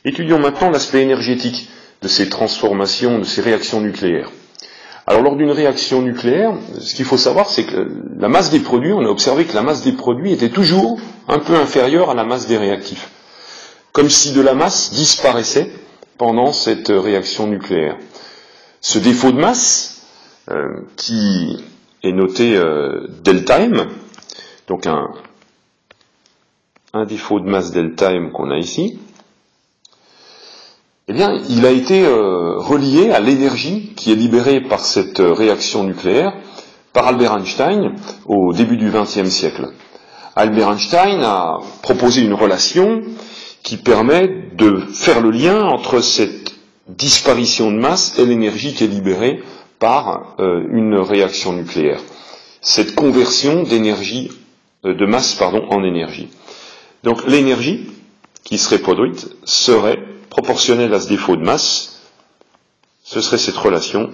Étudions maintenant l'aspect énergétique de ces transformations, de ces réactions nucléaires. Alors lors d'une réaction nucléaire, ce qu'il faut savoir, c'est que la masse des produits, on a observé que la masse des produits était toujours un peu inférieure à la masse des réactifs. Comme si de la masse disparaissait pendant cette réaction nucléaire. Ce défaut de masse, qui est noté delta M, donc un défaut de masse delta M qu'on a ici, eh bien, il a été relié à l'énergie qui est libérée par cette réaction nucléaire par Albert Einstein au début du XXe siècle. Albert Einstein a proposé une relation qui permet de faire le lien entre cette disparition de masse et l'énergie qui est libérée par une réaction nucléaire. Cette conversion d'énergie, de masse en énergie. Donc l'énergie qui serait produite serait proportionnelle à ce défaut de masse. Ce serait cette relation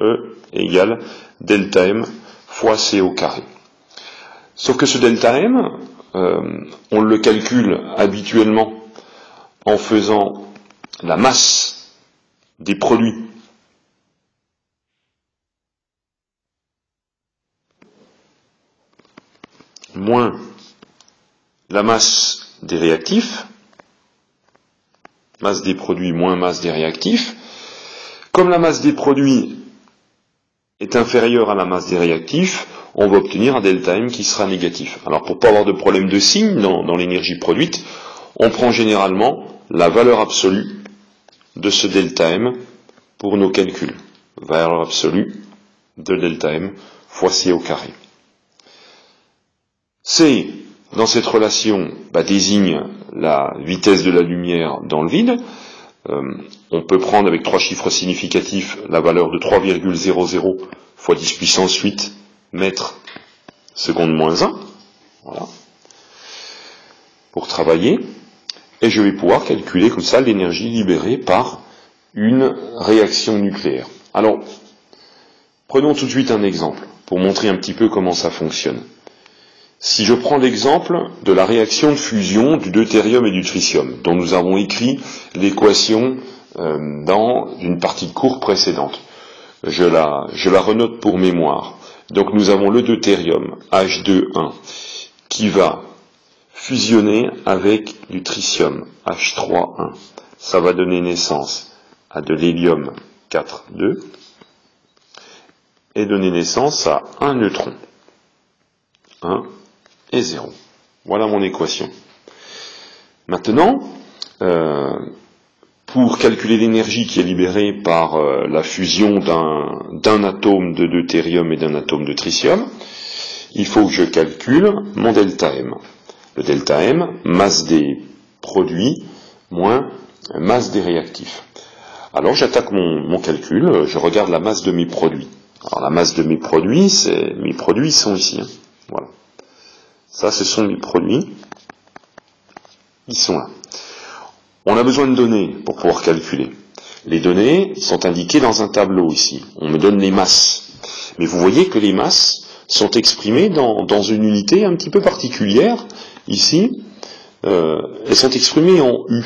E égale delta M fois C au carré. Sauf que ce delta M, on le calcule habituellement en faisant la masse des produits moins la masse des réactifs, masse des produits moins masse des réactifs. Comme la masse des produits est inférieure à la masse des réactifs, on va obtenir un delta M qui sera négatif. Alors pour ne pas avoir de problème de signe dans l'énergie produite, on prend généralement la valeur absolue de ce delta M pour nos calculs. Valeur absolue de delta M fois C au carré. C, dans cette relation, désigne la vitesse de la lumière dans le vide. On peut prendre avec trois chiffres significatifs la valeur de 3,00 fois 10 puissance 8 mètres seconde moins 1, voilà, pour travailler, et je vais pouvoir calculer comme ça l'énergie libérée par une réaction nucléaire. Alors, prenons tout de suite un exemple, pour montrer un petit peu comment ça fonctionne. Si je prends l'exemple de la réaction de fusion du deutérium et du tritium, dont nous avons écrit l'équation dans une partie de cours précédente, je la renote pour mémoire. Donc nous avons le deutérium, H2,1, qui va fusionner avec du tritium, H3,1. Ça va donner naissance à de l'hélium 4,2 et donner naissance à un neutron, 1 et 0. Voilà mon équation. Maintenant, pour calculer l'énergie qui est libérée par la fusion d'un atome de deutérium et d'un atome de tritium, il faut que je calcule mon delta M. Le delta M, masse des produits moins masse des réactifs. Alors j'attaque mon calcul, je regarde la masse de mes produits. Alors la masse de mes produits sont ici. Hein. Voilà. Ça, ce sont mes produits. Ils sont là. On a besoin de données pour pouvoir calculer. Les données sont indiquées dans un tableau ici. On me donne les masses. Mais vous voyez que les masses sont exprimées dans une unité un petit peu particulière. Ici, elles sont exprimées en U.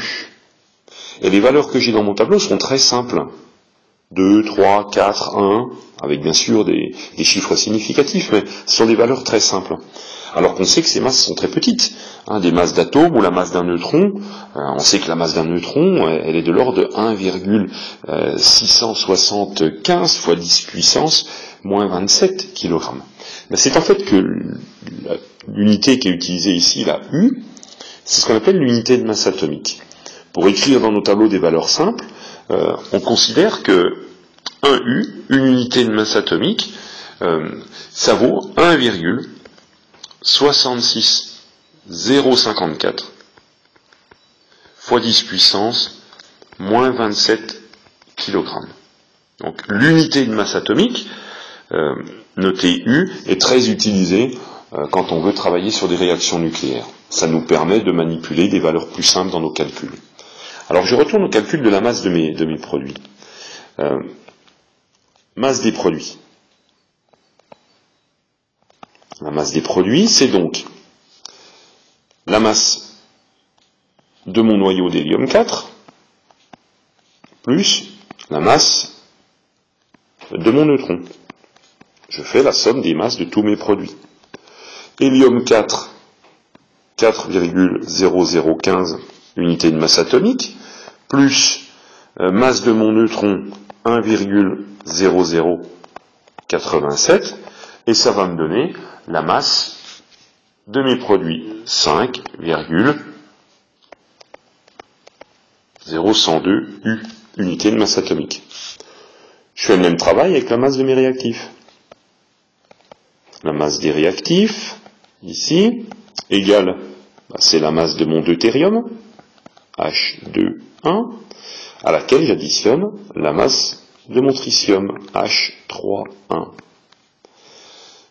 Et les valeurs que j'ai dans mon tableau sont très simples. 2, 3, 4, 1, avec bien sûr des chiffres significatifs, mais ce sont des valeurs très simples. Alors qu'on sait que ces masses sont très petites. Des masses d'atomes ou la masse d'un neutron, on sait que la masse d'un neutron, elle est de l'ordre de 1,675 fois 10 puissance moins 27 kg. C'est en fait que l'unité qui est utilisée ici, la U, c'est ce qu'on appelle l'unité de masse atomique. Pour écrire dans nos tableaux des valeurs simples, on considère que 1 U, une unité de masse atomique, ça vaut 1,66054 fois 10 puissance moins 27 kg. Donc l'unité de masse atomique, notée U, est très utilisée quand on veut travailler sur des réactions nucléaires. Ça nous permet de manipuler des valeurs plus simples dans nos calculs. Alors je retourne au calcul de la masse de mes produits. Masse des produits. La masse des produits, c'est donc la masse de mon noyau d'hélium 4, plus la masse de mon neutron. Je fais la somme des masses de tous mes produits. Hélium 4, 4,0015 unités de masse atomique, plus masse de mon neutron 1,0087, et ça va me donner la masse de mes produits, 5,0102 U, unités de masse atomique. Je fais le même travail avec la masse de mes réactifs. La masse des réactifs, ici, égale, c'est la masse de mon deutérium, H2,1, à laquelle j'additionne la masse de mon tritium, H3,1.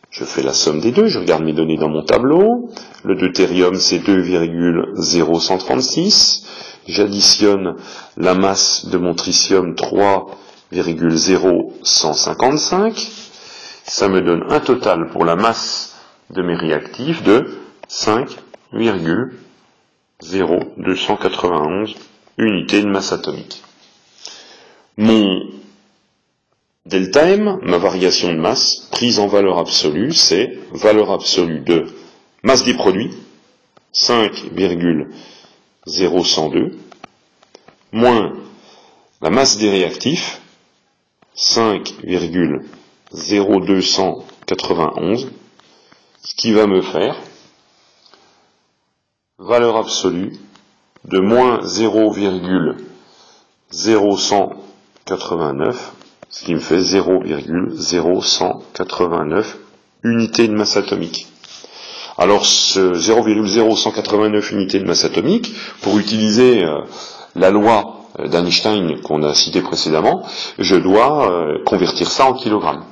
Je fais la somme des deux, je regarde mes données dans mon tableau. Le deutérium, c'est 2,0136. J'additionne la masse de mon tritium, 3,0155. Ça me donne un total pour la masse de mes réactifs de 5,0291 unités de masse atomique. Mon delta M, ma variation de masse, prise en valeur absolue, c'est valeur absolue de masse des produits, 5,0102, moins la masse des réactifs, 5,0291, ce qui va me faire valeur absolue de moins 0,0189, ce qui me fait 0,0189 unités de masse atomique. Alors ce 0,0189 unités de masse atomique, pour utiliser la loi d'Einstein qu'on a citée précédemment, je dois convertir ça en kilogrammes.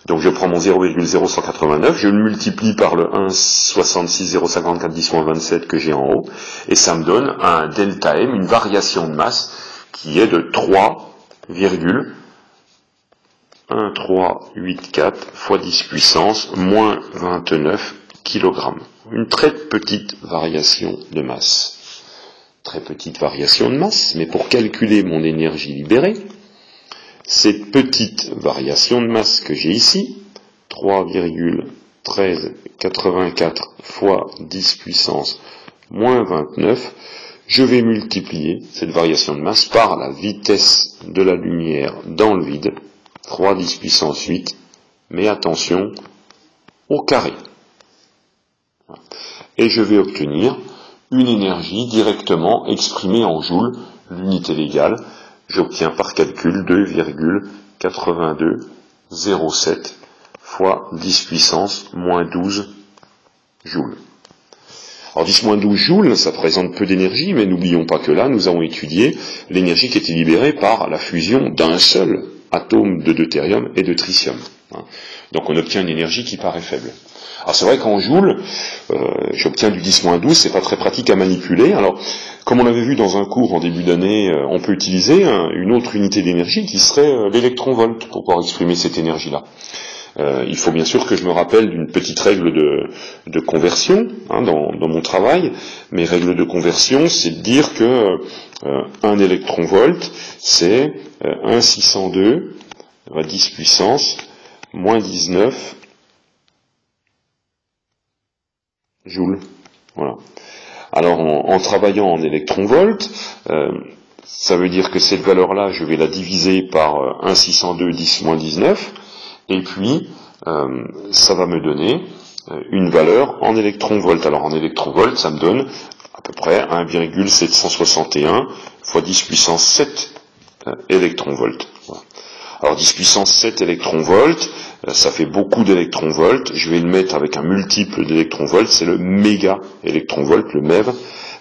Donc je prends mon 0,0189, je le multiplie par le 1,66,054 10 - 27 que j'ai en haut, et ça me donne un delta M, une variation de masse, qui est de 3,1384 fois 10 puissance moins 29 kg. Une très petite variation de masse. Très petite variation de masse, mais pour calculer mon énergie libérée, cette petite variation de masse que j'ai ici, 3,1384 fois 10 puissance moins 29, je vais multiplier cette variation de masse par la vitesse de la lumière dans le vide, 3 10 puissance 8, mais attention, au carré. Et je vais obtenir une énergie directement exprimée en joules, l'unité légale. J'obtiens par calcul 2,8207 fois 10 puissance moins 12 joules. Alors 10 moins 12 joules, ça présente peu d'énergie, mais n'oublions pas que là, nous avons étudié l'énergie qui était libérée par la fusion d'un seul atome de deutérium et de tritium. Donc on obtient une énergie qui paraît faible. Alors c'est vrai qu'en joules, j'obtiens du 10-12, c'est pas très pratique à manipuler. Alors, comme on l'avait vu dans un cours en début d'année, on peut utiliser une autre unité d'énergie qui serait l'électronvolt pour pouvoir exprimer cette énergie-là. Il faut bien sûr que je me rappelle d'une petite règle de conversion dans mon travail. Mes règles de conversion, c'est de dire que un électronvolt, c'est 1,602 à 10 puissance moins 19 joules. Voilà. Alors en travaillant en électronvolts, ça veut dire que cette valeur-là, je vais la diviser par 1,602 10 moins 19, et puis ça va me donner une valeur en électronvolts. Alors en électronvolts, ça me donne à peu près 1,761 fois 10 puissance 7 électronvolts. Voilà. Alors 10 puissance 7 électronvolts, ça fait beaucoup d'électronvolts. Je vais le mettre avec un multiple d'électronvolts, c'est le méga électronvolt, le MeV.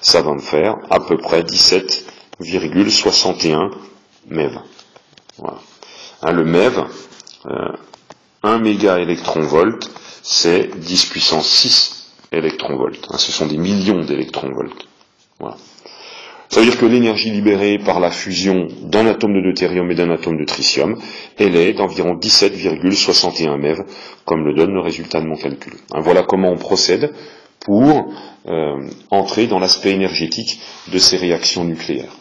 Ça va me faire à peu près 17,61 MeV. Voilà. Le MeV, 1 méga électronvolt, c'est 10 puissance 6 électronvolts. Ce sont des millions d'électronvolts. Voilà. Ça veut dire que l'énergie libérée par la fusion d'un atome de deutérium et d'un atome de tritium, elle est d'environ 17,61 MeV, comme le donne le résultat de mon calcul. Voilà comment on procède pour entrer dans l'aspect énergétique de ces réactions nucléaires.